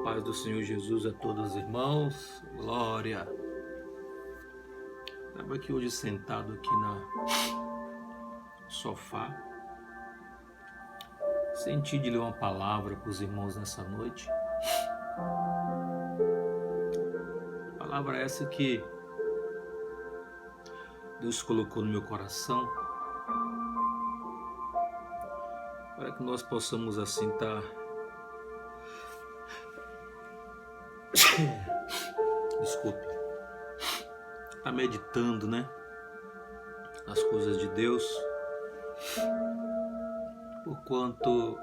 paz do Senhor Jesus a todos os irmãos, glória. Estava aqui hoje sentado aqui no sofá, senti de ler uma palavra para os irmãos nessa noite. A palavra essa que Deus colocou no meu coração, para que nós possamos assim estar tá meditando, né, nas coisas de Deus, porquanto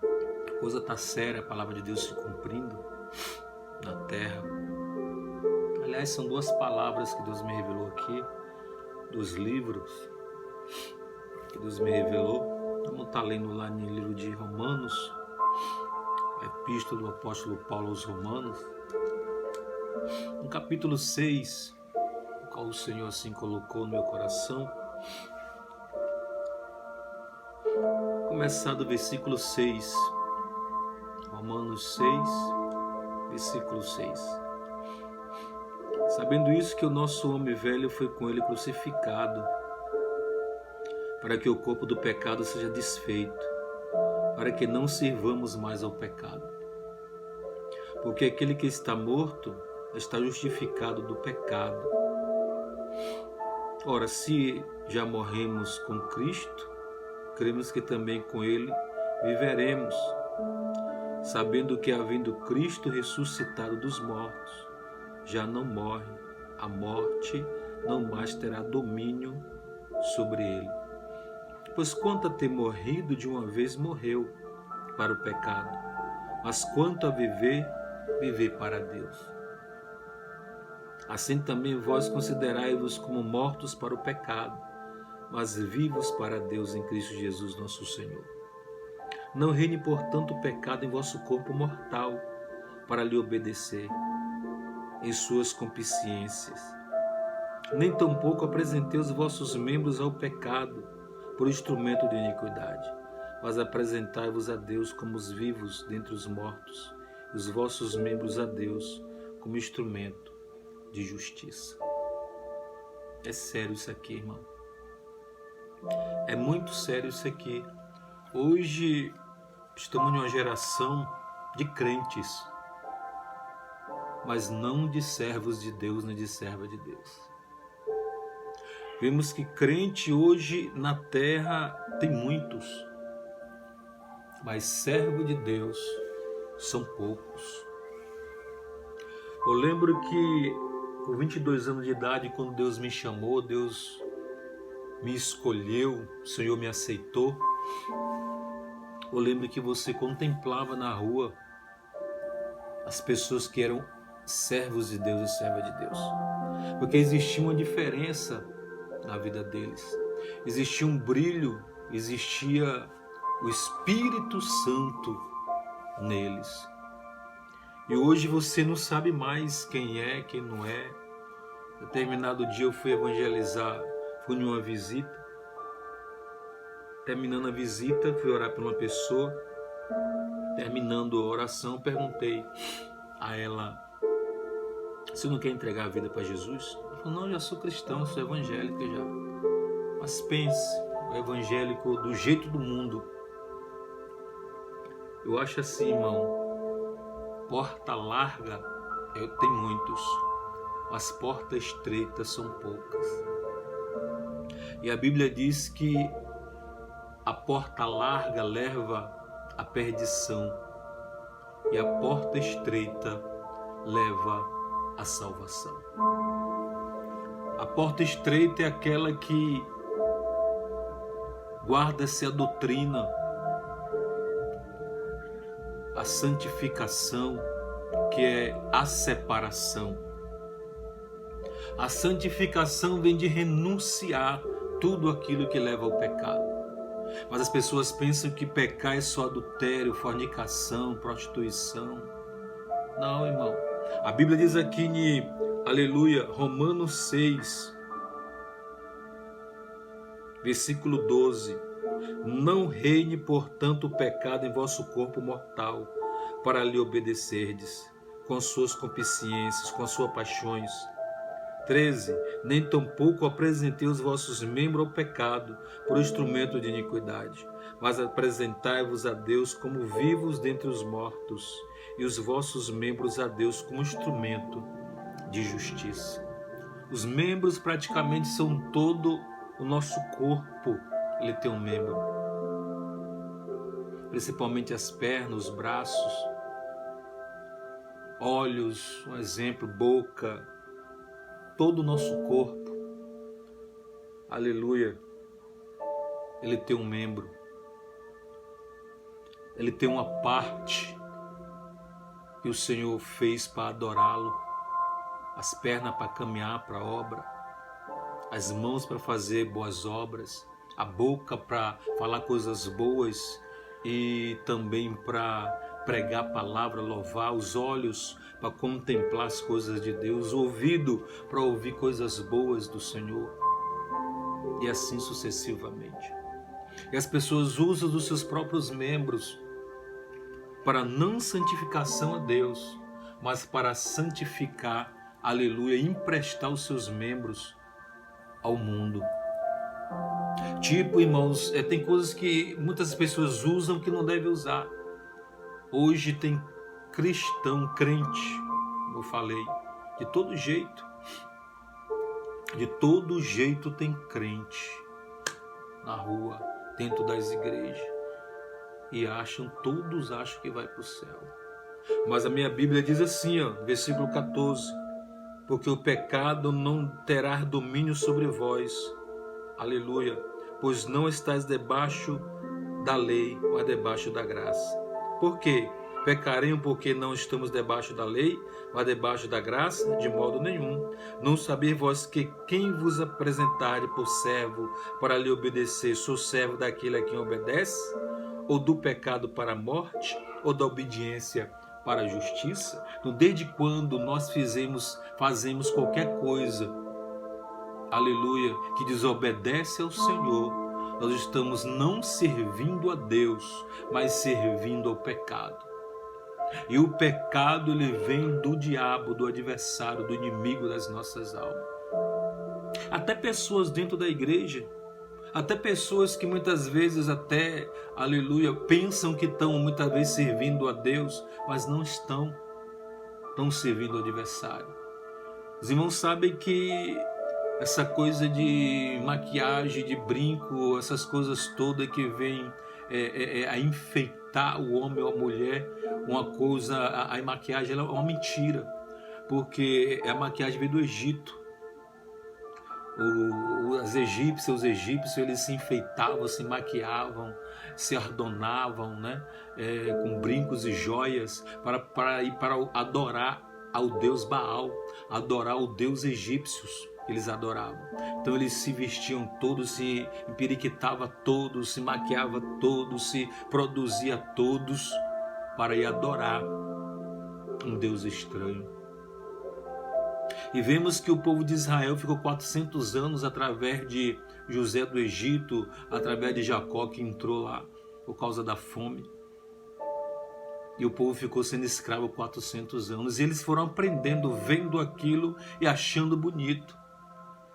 a coisa tá séria, a palavra de Deus se cumprindo na terra. Aliás, são duas palavras que Deus me revelou aqui, dos livros que Deus me revelou. Vamos estar lendo lá no livro de Romanos, a epístola do apóstolo Paulo aos Romanos, no capítulo 6, o qual o Senhor assim colocou no meu coração. Começar do versículo 6, Romanos 6, versículo 6. Sabendo isso, que o nosso homem velho foi com ele crucificado, para que o corpo do pecado seja desfeito, para que não sirvamos mais ao pecado. Porque aquele que está morto está justificado do pecado. Ora, se já morremos com Cristo, cremos que também com ele viveremos, sabendo que, havendo Cristo ressuscitado dos mortos, já não morre, a morte não mais terá domínio sobre ele. Pois quanto a ter morrido de uma vez, morreu para o pecado, mas quanto a viver, viver para Deus. Assim também vós considerai-vos como mortos para o pecado, mas vivos para Deus em Cristo Jesus nosso Senhor. Não reine, portanto, o pecado em vosso corpo mortal, para lhe obedecer em suas concupiscências. Nem tampouco apresentei os vossos membros ao pecado por instrumento de iniquidade, mas apresentai-vos a Deus como os vivos dentre os mortos, e os vossos membros a Deus como instrumento de justiça. É sério isso aqui, irmão. É muito sério isso aqui. Hoje estamos numa geração de crentes, mas não de servos de Deus nem de serva de Deus. Vemos que crente hoje na terra tem muitos, mas servo de Deus são poucos. Eu lembro que com 22 anos de idade, quando Deus me chamou, Deus me escolheu, o Senhor me aceitou. Eu lembro que você contemplava na rua as pessoas que eram servos de Deus e serva de Deus, porque existia uma diferença na vida deles, existia um brilho, existia o Espírito Santo neles. E hoje você não sabe mais quem é, quem não é. Determinado dia eu fui evangelizar, fui em uma visita. Terminando a visita, fui orar por uma pessoa. Terminando a oração, perguntei a ela: você não quer entregar a vida para Jesus? Ela falou: não, eu já sou cristão, sou evangélica já. Mas pense, o evangélico do jeito do mundo. Eu acho assim, irmão, porta larga tem muitos, mas porta estreita são poucas. E a Bíblia diz que a porta larga leva à perdição e a porta estreita leva à salvação. A porta estreita é aquela que guarda-se a doutrina, a santificação, que é a separação. A santificação vem de renunciar tudo aquilo que leva ao pecado. Mas as pessoas pensam que pecar é só adultério, fornicação, prostituição. Não, irmão. A Bíblia diz aqui em, aleluia, Romanos 6, versículo 12: Não reine, portanto, o pecado em vosso corpo mortal, para lhe obedecerdes, com suas concupiscências, com suas paixões. 13. Nem tampouco apresentei os vossos membros ao pecado por instrumento de iniquidade, mas apresentai-vos a Deus como vivos dentre os mortos, e os vossos membros a Deus como instrumento de justiça. Os membros praticamente são todo o nosso corpo. Ele tem um membro, principalmente as pernas, os braços, olhos, um exemplo, boca, todo o nosso corpo. Aleluia. Ele tem um membro. Ele tem uma parte que o Senhor fez para adorá-lo. As pernas para caminhar para a obra. As mãos para fazer boas obras. A boca para falar coisas boas e também para pregar a palavra, louvar. Os olhos para contemplar as coisas de Deus. O ouvido para ouvir coisas boas do Senhor. E assim sucessivamente. E as pessoas usam dos seus próprios membros para não santificação a Deus, mas para santificar, aleluia, emprestar os seus membros ao mundo. Tipo, irmãos, tem coisas que muitas pessoas usam que não devem usar. Hoje tem cristão, crente, como eu falei, de todo jeito. De todo jeito tem crente na rua, dentro das igrejas. E todos acham que vai para o céu. Mas a minha Bíblia diz assim, versículo 14. Porque o pecado não terá domínio sobre vós. Aleluia. Pois não estáis debaixo da lei, mas debaixo da graça. Por quê? Pecaremos porque não estamos debaixo da lei, mas debaixo da graça? De modo nenhum. Não saber vós que quem vos apresentar por servo para lhe obedecer, sou servo daquele a quem obedece? Ou do pecado para a morte, ou da obediência para a justiça? Então, desde quando nós fazemos qualquer coisa, aleluia, que desobedece ao Senhor, nós estamos não servindo a Deus, mas servindo ao pecado. E o pecado, ele vem do diabo, do adversário, do inimigo das nossas almas. Até pessoas dentro da igreja, até pessoas que muitas vezes aleluia, pensam que estão muitas vezes servindo a Deus, mas não estão servindo ao adversário. Os irmãos sabem que essa coisa de maquiagem, de brinco, essas coisas todas que vêm a enfeitar o homem ou a mulher, uma coisa, a maquiagem ela é uma mentira, porque a maquiagem veio do Egito. Os egípcios, eles se enfeitavam, se maquiavam, se adornavam, né? Com brincos e joias para adorar ao deus Baal, adorar o deus egípcios. Eles adoravam. Então eles se vestiam todos, se empiriquitavam todos, se maquiavam todos, se produzia todos para ir adorar um Deus estranho. E vemos que o povo de Israel ficou 400 anos através de José do Egito, através de Jacó que entrou lá por causa da fome. E o povo ficou sendo escravo 400 anos. E eles foram aprendendo, vendo aquilo e achando bonito.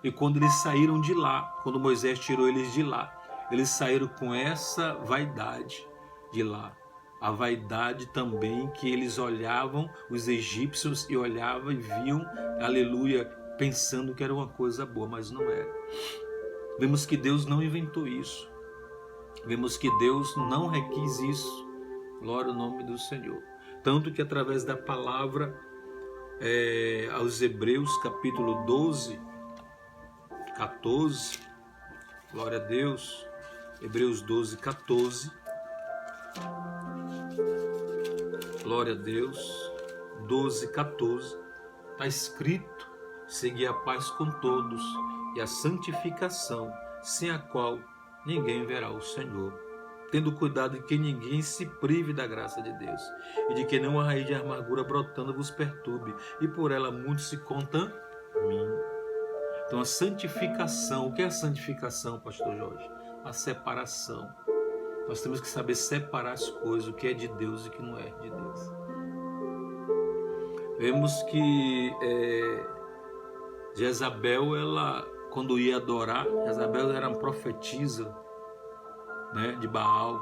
E quando eles saíram de lá, quando Moisés tirou eles de lá, eles saíram com essa vaidade de lá. A vaidade também que eles olhavam, os egípcios, e olhavam e viam, aleluia, pensando que era uma coisa boa, mas não era. Vemos que Deus não inventou isso. Vemos que Deus não requis isso. Glória ao nome do Senhor. Tanto que através da palavra aos Hebreus, capítulo 12, 14, glória a Deus, Hebreus 12, 14, glória a Deus, 12, 14, está escrito: segui a paz com todos e a santificação, sem a qual ninguém verá o Senhor, tendo cuidado de que ninguém se prive da graça de Deus, e de que não a raiz de amargura brotando vos perturbe, e por ela muitos se contaminem. Então a santificação, o que é a santificação, pastor Jorge? A separação. Nós temos que saber separar as coisas, o que é de Deus e o que não é de Deus. Vemos que Jezabel, ela, quando ia adorar, Jezabel era uma profetisa, né, de Baal.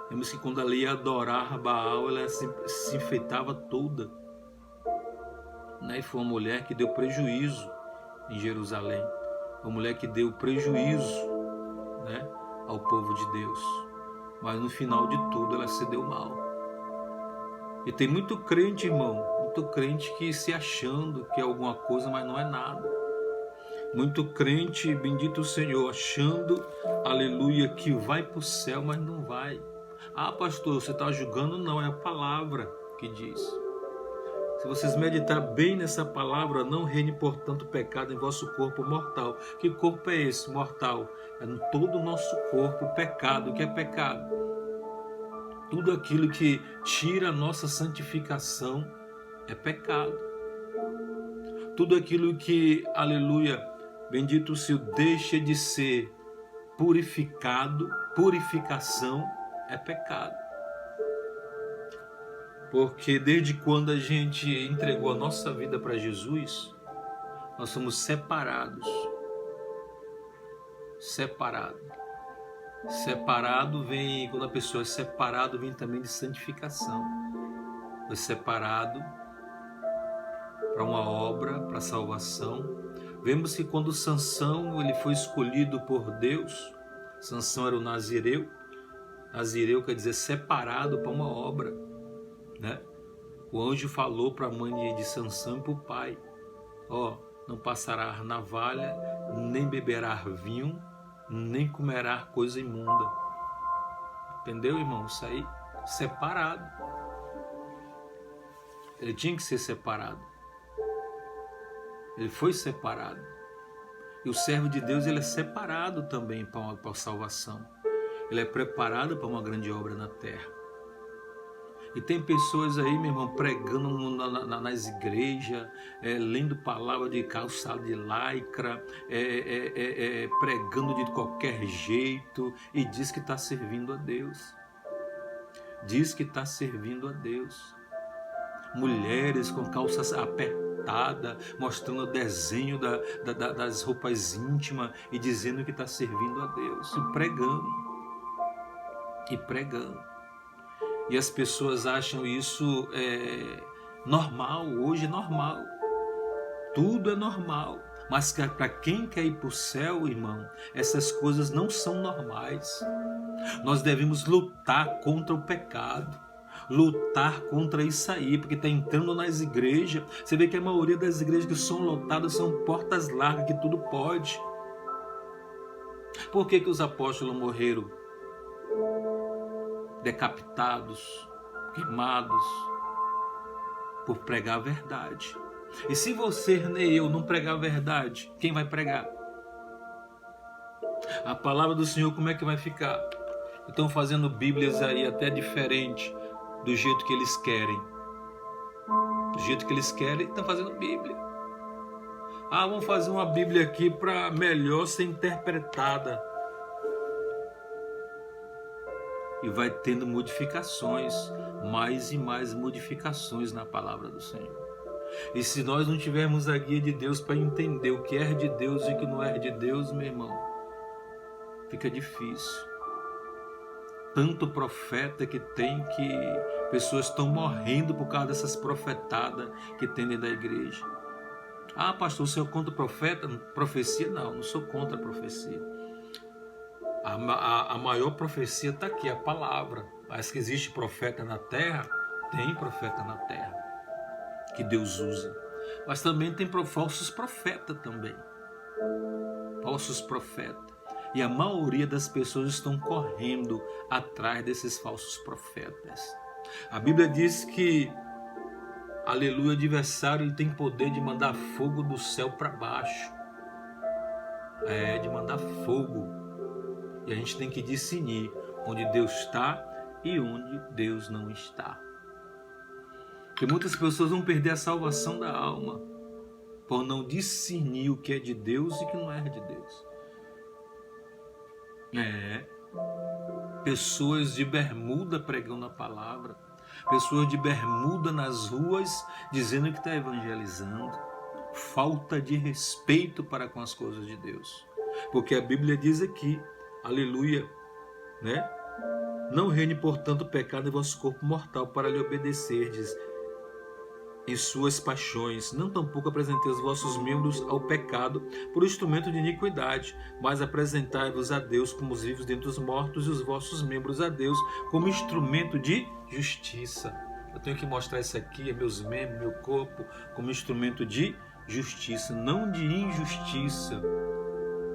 Vemos que quando ela ia adorar Baal, ela se enfeitava toda, né, e foi uma mulher que deu prejuízo em Jerusalém, uma mulher que deu prejuízo, né, ao povo de Deus, mas no final de tudo ela se deu mal. E tem muito crente, irmão, muito crente que se achando que é alguma coisa, mas não é nada. Muito crente, bendito o Senhor, achando, aleluia, que vai para o céu, mas não vai. Ah, pastor, você está julgando? Não, é a palavra que diz. Se vocês meditar bem nessa palavra, não reine, portanto, pecado em vosso corpo mortal. Que corpo é esse, mortal? É no todo o nosso corpo, pecado. O que é pecado? Tudo aquilo que tira a nossa santificação é pecado. Tudo aquilo que, aleluia, bendito o Senhor, deixa de ser purificado, purificação é pecado. Porque desde quando a gente entregou a nossa vida para Jesus, nós somos separados. Separado vem, quando a pessoa é separado, vem também de santificação. Foi separado para uma obra, para salvação. Vemos que quando Sansão ele foi escolhido por Deus, Sansão era o nazireu. Nazireu quer dizer separado para uma obra, né? O anjo falou para a mãe de Sansão e para o pai: ó, não passará navalha, nem beberá vinho, nem comerá coisa imunda. Entendeu, irmão? Isso aí, separado. Ele tinha que ser separado. Ele foi separado. E o servo de Deus, ele é separado também para a salvação. Ele é preparado para uma grande obra na terra. E tem pessoas aí, meu irmão, pregando nas igrejas, lendo palavra de calçado de lycra, pregando de qualquer jeito e diz que está servindo a Deus. Diz que está servindo a Deus. Mulheres com calças apertadas, mostrando o desenho das roupas íntimas e dizendo que está servindo a Deus. E pregando. E as pessoas acham isso normal, hoje é normal. Tudo é normal. Mas para quem quer ir para o céu, irmão, essas coisas não são normais. Nós devemos lutar contra o pecado. Lutar contra isso aí, porque está entrando nas igrejas. Você vê que a maioria das igrejas que são lotadas são portas largas, que tudo pode. Por que os apóstolos morreram decapitados, queimados, por pregar a verdade? E se você nem eu não pregar a verdade, quem vai pregar? A palavra do Senhor, como é que vai ficar? Estão fazendo bíblias aí até diferente do jeito que eles querem. Do jeito que eles querem, estão fazendo bíblia. Ah, vamos fazer uma bíblia aqui para melhor ser interpretada. E vai tendo modificações, mais e mais modificações na palavra do Senhor. E se nós não tivermos a guia de Deus para entender o que é de Deus e o que não é de Deus, meu irmão, fica difícil. Tanto profeta que tem, que pessoas estão morrendo por causa dessas profetadas que tem dentro da igreja. Ah, pastor, o senhor é contra profeta? Profecia? Não sou contra a profecia. A maior profecia está aqui, a palavra. Mas que existe profeta na terra? Tem profeta na terra que Deus usa. Mas também tem falsos profetas também. Falsos profetas. E a maioria das pessoas estão correndo atrás desses falsos profetas. A Bíblia diz que, aleluia, o adversário ele tem poder de mandar fogo do céu para baixo. De mandar fogo. E a gente tem que discernir onde Deus está e onde Deus não está. Porque muitas pessoas vão perder a salvação da alma por não discernir o que é de Deus e o que não é de Deus. Pessoas de bermuda pregando a palavra, pessoas de bermuda nas ruas dizendo que está evangelizando. Falta de respeito para com as coisas de Deus. Porque a Bíblia diz aqui, aleluia, né? Não reine, portanto, o pecado em vosso corpo mortal para lhe obedecerdes em suas paixões. Não tampouco apresentei os vossos membros ao pecado por instrumento de iniquidade, mas apresentai-vos a Deus como os vivos dentre os mortos e os vossos membros a Deus como instrumento de justiça. Eu tenho que mostrar isso aqui, meus membros, meu corpo, como instrumento de justiça, não de injustiça,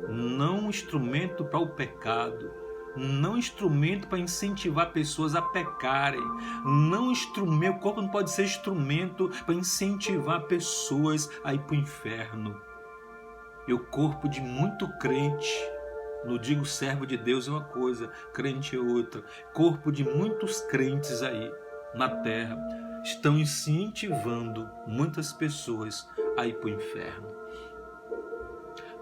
não instrumento para o pecado, não instrumento para incentivar pessoas a pecarem, não instrumento, o corpo não pode ser instrumento para incentivar pessoas a ir para o inferno. E o corpo de muito crente, não digo servo de Deus é uma coisa, crente é outra, corpo de muitos crentes aí na terra estão incentivando muitas pessoas a ir para o inferno.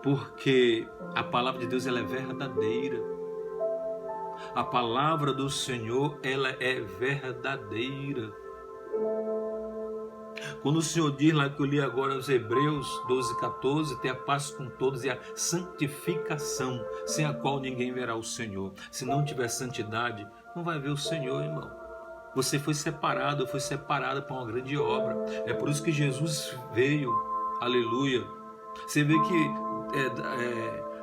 Porque a palavra de Deus ela é verdadeira. A palavra do Senhor ela é verdadeira. Quando o Senhor diz lá que eu li agora os Hebreus 12:14, ter a paz com todos e a santificação, sem a qual ninguém verá o Senhor. Se não tiver santidade, não vai ver o Senhor, irmão. Você foi separado, foi separada para uma grande obra. É por isso que Jesus veio, aleluia. Você vê que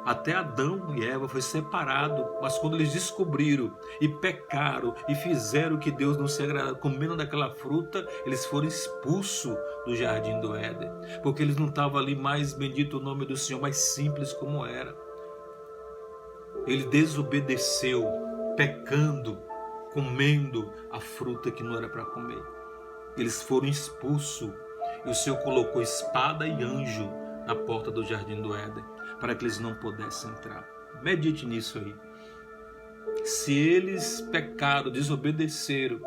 até Adão e Eva foi separado, mas quando eles descobriram e pecaram e fizeram o que Deus não se agradava, comendo daquela fruta, eles foram expulsos do jardim do Éden, porque eles não estavam ali mais, bendito o nome do Senhor, mais simples como era. Ele desobedeceu, pecando, comendo a fruta que não era para comer. Eles foram expulsos e o Senhor colocou espada e anjo na porta do jardim do Éden, para que eles não pudessem entrar. Medite nisso aí. Se eles pecaram, desobedeceram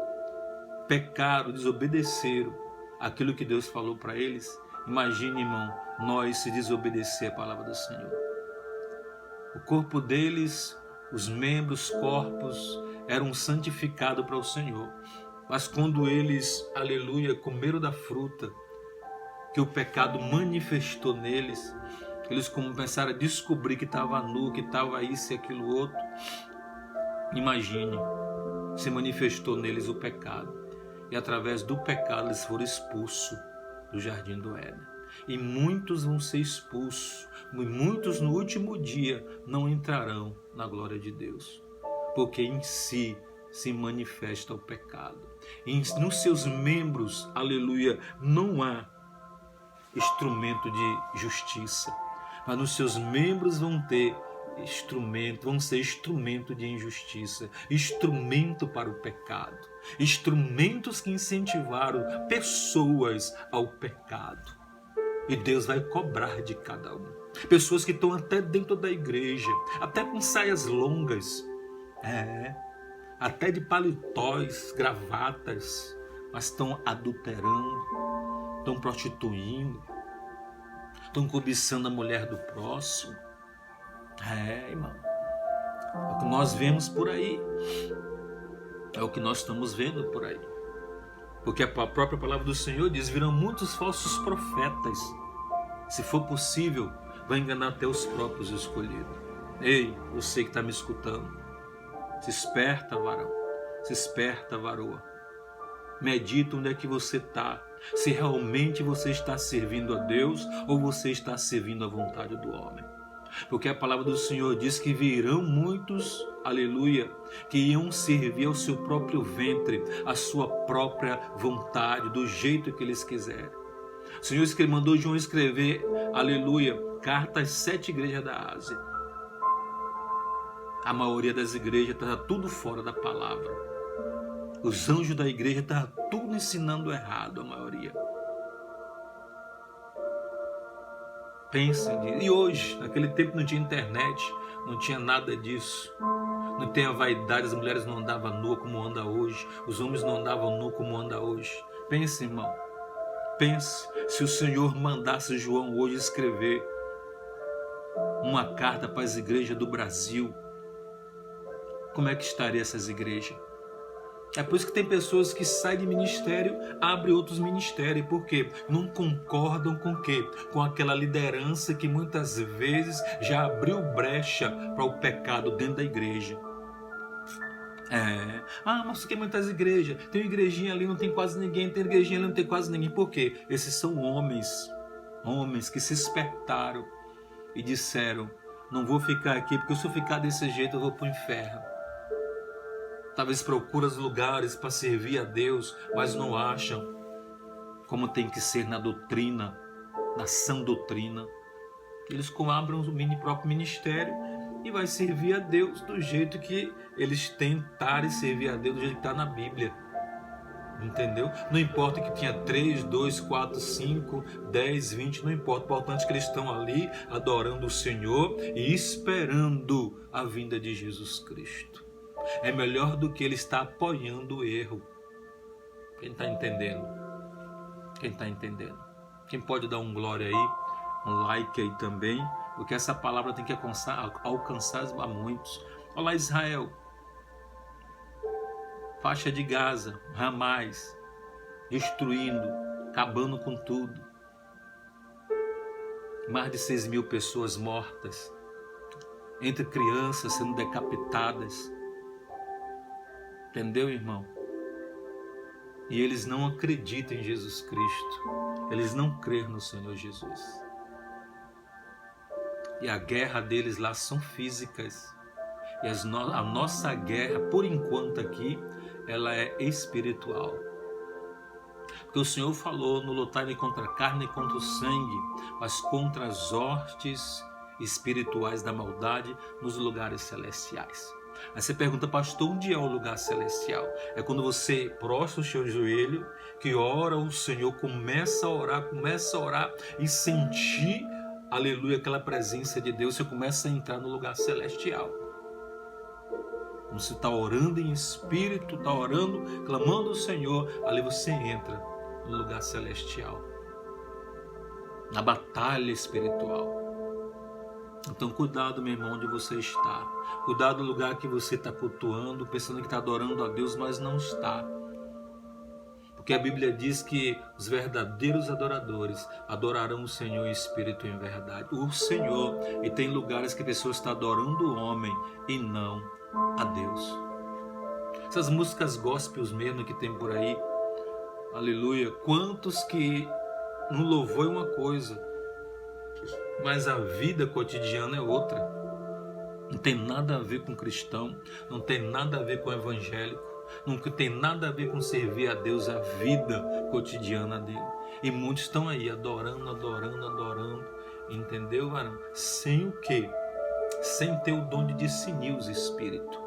aquilo que Deus falou para eles, imagine, irmão, nós se desobedecer a palavra do Senhor. O corpo deles, os membros, corpos, eram santificados para o Senhor. Mas quando eles, aleluia, comeram da fruta, que o pecado manifestou neles, eles começaram a descobrir que estava nu, que estava isso e aquilo outro. Imagine, se manifestou neles o pecado. E através do pecado eles foram expulsos do jardim do Éden. E muitos vão ser expulsos. E muitos no último dia não entrarão na glória de Deus. Porque em si se manifesta o pecado. E nos seus membros, aleluia, não há instrumento de justiça, mas nos seus membros vão ser instrumento de injustiça, instrumento para o pecado, instrumentos que incentivaram pessoas ao pecado. E Deus vai cobrar de cada um. Pessoas que estão até dentro da igreja, até com saias longas, até de paletós, gravatas, mas estão adulterando, estão prostituindo, estão cobiçando a mulher do próximo. Irmão, é o que nós vemos por aí, é o que nós estamos vendo por aí, porque a própria palavra do Senhor diz: virão muitos falsos profetas, se for possível, vai enganar até os próprios escolhidos. Ei, você que está me escutando, se esperta, varão, se esperta, varoa, medita onde é que você está, se realmente você está servindo a Deus ou você está servindo a vontade do homem. Porque a palavra do Senhor diz que virão muitos, aleluia, que iam servir ao seu próprio ventre, a sua própria vontade, do jeito que eles quiserem. O Senhor mandou João escrever, aleluia, carta às 7 igrejas da Ásia. A maioria das igrejas está tudo fora da palavra. Os anjos da igreja estavam tudo ensinando errado, a maioria. Pensem nisso. E hoje, naquele tempo não tinha internet, não tinha nada disso. Não tem a vaidade, as mulheres não andavam nuas como anda hoje, os homens não andavam nus como anda hoje. Pense, irmão. Pense, se o Senhor mandasse João hoje escrever uma carta para as igrejas do Brasil, como é que estaria essas igrejas? É por isso que tem pessoas que saem de ministério, abrem outros ministérios. Por quê? Não concordam com o quê? Com aquela liderança que muitas vezes já abriu brecha para o pecado dentro da igreja. Mas tem muitas igrejas. Tem uma igrejinha ali, não tem quase ninguém. Tem igrejinha ali, não tem quase ninguém. Por quê? Esses são homens que se espertaram e disseram: não vou ficar aqui, porque se eu ficar desse jeito eu vou para o inferno. Talvez procuram os lugares para servir a Deus, mas não acham como tem que ser na doutrina, na sã doutrina. Eles abrem um próprio ministério e vai servir a Deus do jeito que eles tentarem servir a Deus, do jeito que está na Bíblia. Entendeu? Não importa que tinha 3, 2, 4, 5, 10, 20, não importa. O importante é que eles estão ali adorando o Senhor e esperando a vinda de Jesus Cristo. É melhor do que ele estar apoiando o erro. Quem está entendendo? Quem está entendendo? Quem pode dar um glória aí, um like aí também, porque essa palavra tem que alcançar a muitos. Olá, Israel. Faixa de Gaza, Hamas, destruindo, acabando com tudo. Mais de 6 mil pessoas mortas, entre crianças sendo decapitadas. Entendeu, irmão? E eles não acreditam em Jesus Cristo. Eles não creem no Senhor Jesus. E a guerra deles lá são físicas. E a nossa guerra, por enquanto aqui, ela é espiritual. Porque o Senhor falou: não lutarem contra a carne e contra o sangue, mas contra as hostes espirituais da maldade nos lugares celestiais. Aí você pergunta: pastor, onde é o lugar celestial? É quando você prostra o seu joelho, que ora o Senhor, começa a orar e sentir, aleluia, aquela presença de Deus. Você começa a entrar no lugar celestial. Quando você está orando em espírito, está orando, clamando ao Senhor, ali você entra no lugar celestial, na batalha espiritual. Então cuidado, meu irmão, onde você está. Cuidado do lugar que você está cultuando, pensando que está adorando a Deus, mas não está. Porque a Bíblia diz que os verdadeiros adoradores adorarão o Senhor em espírito e em verdade. O Senhor. E tem lugares que pessoas estão adorando o homem e não a Deus. Essas músicas gospels mesmo que tem por aí, aleluia, quantos que no louvor é uma coisa, mas a vida cotidiana é outra. Não tem nada a ver com cristão, não tem nada a ver com evangélico, não tem nada a ver com servir a Deus, a vida cotidiana dele. E muitos estão aí adorando, entendeu, varão? Sem o quê? Sem ter o dom de discernir os espíritos.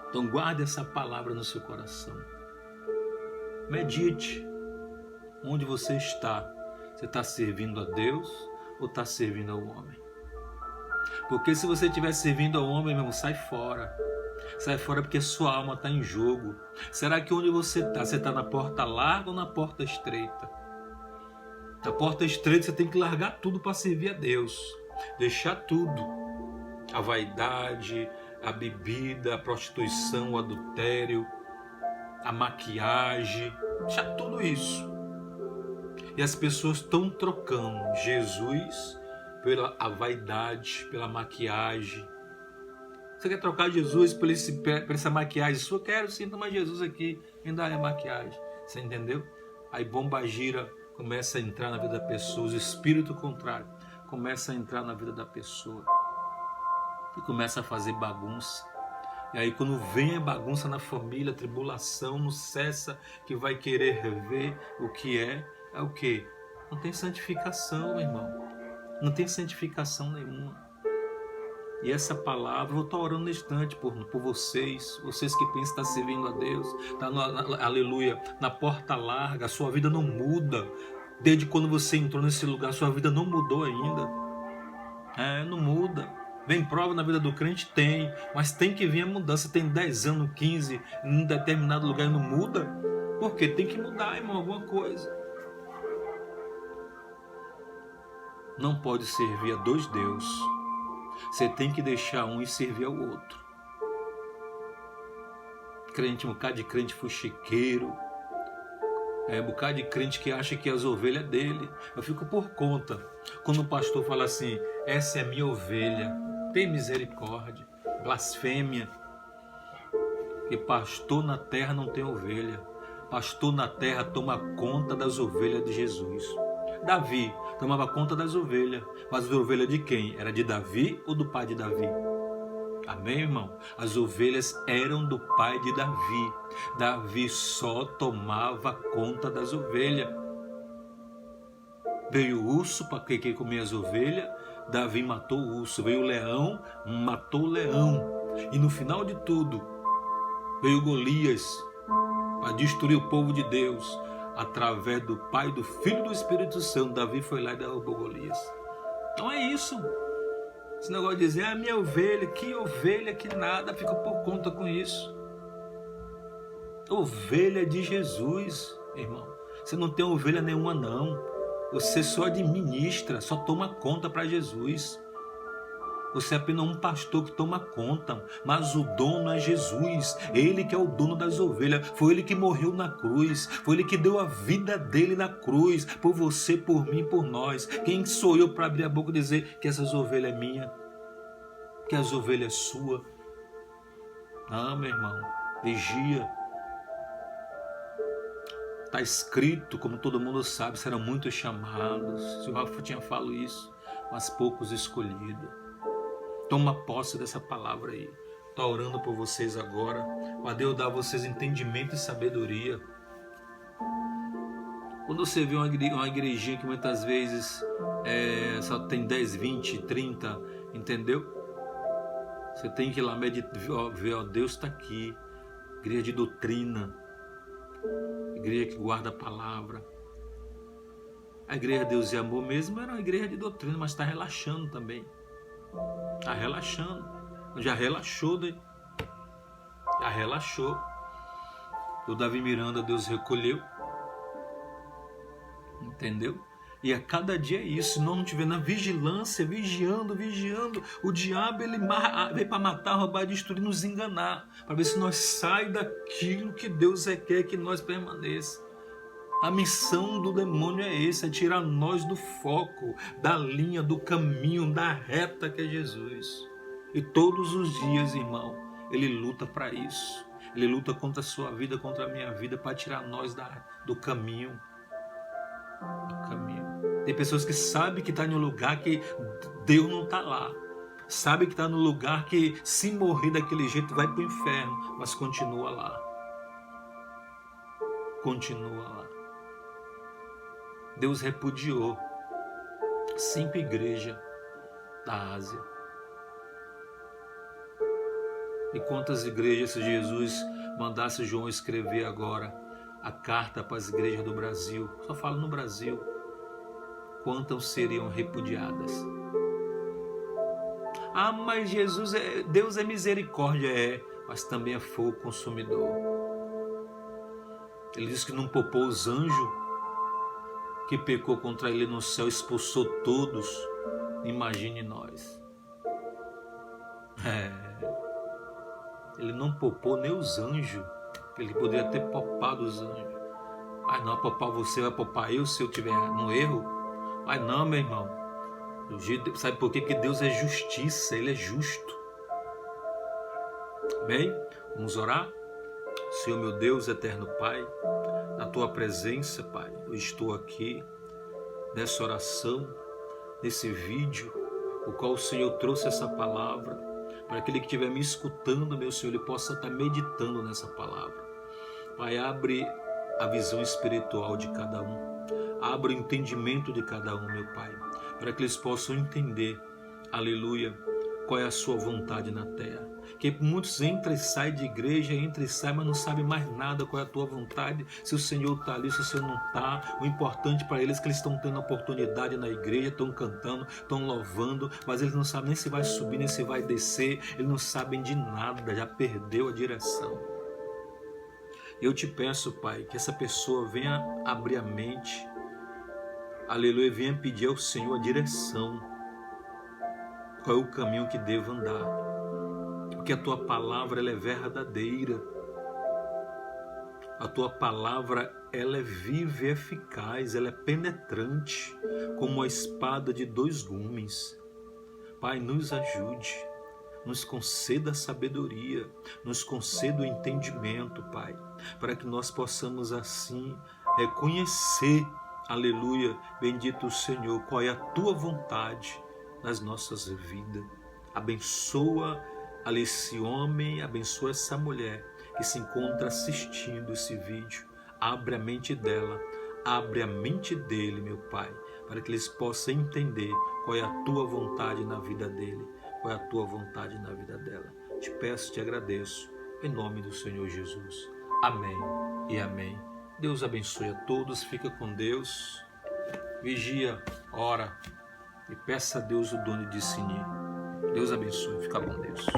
Então guarde essa palavra no seu coração. Medite onde você está. Você está servindo a Deus ou está servindo ao homem? Porque se você estiver servindo ao homem, meu irmão, sai fora. Sai fora, porque sua alma está em jogo. Será que onde você está na porta larga ou na porta estreita? Na porta estreita você tem que largar tudo para servir a Deus. Deixar tudo. A vaidade, a bebida, a prostituição, o adultério, a maquiagem. Deixar tudo isso. E as pessoas estão trocando Jesus pela a vaidade, pela maquiagem. Você quer trocar Jesus por essa maquiagem sua? Quero sim, mas Jesus aqui ainda é maquiagem. Você entendeu? Aí bomba gira, começa a entrar na vida da pessoa. O espírito contrário começa a entrar na vida da pessoa. E começa a fazer bagunça. E aí quando vem a bagunça na família, a tribulação não cessa, que vai querer ver o que é o quê? Não tem santificação, meu irmão. Não tem santificação nenhuma. E essa palavra, eu vou estar orando no instante por vocês que pensam estar servindo a Deus, está aleluia, na porta larga, a sua vida não muda. Desde quando você entrou nesse lugar, sua vida não mudou ainda. Não muda. Vem prova na vida do crente? Tem, mas tem que vir a mudança. Tem 10 anos, 15, em um determinado lugar e não muda. Por quê? Tem que mudar, irmão, alguma coisa. Não pode servir a dois deuses. Você tem que deixar um e servir ao outro. um bocado de crente fuxiqueiro, um bocado de crente que acha que as ovelhas é dele. Eu fico por conta. Quando o pastor fala assim, essa é minha ovelha, tem misericórdia, blasfêmia. Porque pastor na terra não tem ovelha. Pastor na terra toma conta das ovelhas de Jesus. Davi tomava conta das ovelhas, mas as ovelhas de quem? Era de Davi ou do pai de Davi? Amém, irmão? As ovelhas eram do pai de Davi. Davi só tomava conta das ovelhas. Veio o urso para que comer as ovelhas, Davi matou o urso. Veio o leão, matou o leão. E no final de tudo, veio Golias para destruir o povo de Deus. Através do Pai, do Filho e do Espírito Santo, Davi foi lá e derrubou Golias. Então é isso. Esse negócio de dizer, minha ovelha, que nada, fica por conta com isso. Ovelha de Jesus, irmão. Você não tem ovelha nenhuma, não. Você só administra, só toma conta para Jesus. Você é apenas um pastor que toma conta, mas o dono é Jesus. Ele que é o dono das ovelhas. Foi ele que morreu na cruz. Foi ele que deu a vida dele na cruz. Por você, por mim, por nós. Quem sou eu para abrir a boca e dizer que essas ovelhas é minha? Que as ovelhas é sua? Não, meu irmão. Vigia. Está escrito, como todo mundo sabe, serão muitos chamados. Se o Rafa tinha falado isso, mas poucos escolhidos. Toma posse dessa palavra aí. Estou orando por vocês agora. Para Deus dar a vocês entendimento e sabedoria. Quando você vê uma igrejinha que muitas vezes só tem 10, 20, 30, entendeu? Você tem que ir lá meditar, ver, Deus está aqui. Igreja de doutrina. Igreja que guarda a palavra. A igreja Deus e Amor mesmo era uma igreja de doutrina, mas está relaxando também. Está relaxando. Já relaxou, né? Já relaxou. O Davi Miranda Deus recolheu. Entendeu? E a cada dia é isso. Se nós não estiver na vigilância, vigiando, o diabo ele vem para matar, roubar, destruir, nos enganar, para ver se nós saímos daquilo que Deus quer que nós permaneça. A missão do demônio é essa, é tirar nós do foco, da linha, do caminho, da reta que é Jesus. E todos os dias, irmão, ele luta para isso. Ele luta contra a sua vida, contra a minha vida, para tirar nós do caminho. Tem pessoas que sabem que está em um lugar que Deus não está lá. Sabe que está no lugar que se morrer daquele jeito vai para o inferno, mas continua lá. Continua lá. Deus repudiou 5 igrejas da Ásia. E quantas igrejas, se Jesus mandasse João escrever agora a carta para as igrejas do Brasil, só falo no Brasil, quantas seriam repudiadas? Mas Jesus Deus é misericórdia, mas também é fogo consumidor. Ele diz que não poupou os anjos que pecou contra ele no céu, expulsou todos. Imagine nós. Ele não poupou nem os anjos. Ele poderia ter poupado os anjos. Mas não, poupar você, vai poupar eu se eu estiver no erro? Mas não, meu irmão. Sabe por quê? Que Deus é justiça, Ele é justo. Amém? Vamos orar? Senhor meu Deus, eterno Pai, na Tua presença, Pai, eu estou aqui nessa oração, nesse vídeo, o qual o Senhor trouxe essa palavra, para aquele que estiver me escutando, meu Senhor, ele possa estar meditando nessa palavra. Pai, abre a visão espiritual de cada um, abre o entendimento de cada um, meu Pai, para que eles possam entender, aleluia, qual é a sua vontade na terra. Que muitos entram e saem de igreja, entram e saem, mas não sabem mais nada qual é a tua vontade, se o Senhor está ali, se o Senhor não está. O importante para eles é que eles estão tendo oportunidade na igreja, estão cantando, estão louvando, mas eles não sabem nem se vai subir, nem se vai descer, eles não sabem de nada, já perdeu a direção. Eu te peço, Pai, que essa pessoa venha abrir a mente, aleluia, venha pedir ao Senhor a direção, qual é o caminho que devo andar, porque a tua palavra ela é verdadeira, A tua palavra, ela é viva e eficaz, ela é penetrante, como a espada de 2 gumes. Pai, nos ajude, nos conceda a sabedoria, nos conceda o entendimento, Pai, para que nós possamos assim reconhecer, aleluia, bendito o Senhor, qual é a tua vontade nas nossas vidas. Abençoa esse homem, abençoa essa mulher que se encontra assistindo esse vídeo. Abre a mente dela, abre a mente dele, meu Pai, para que eles possam entender qual é a tua vontade na vida dele, qual é a tua vontade na vida dela. Te peço, te agradeço, em nome do Senhor Jesus. Amém e amém. Deus abençoe a todos, fica com Deus, vigia, ora e peça a Deus o dom de discernir. Deus abençoe, fica com Deus.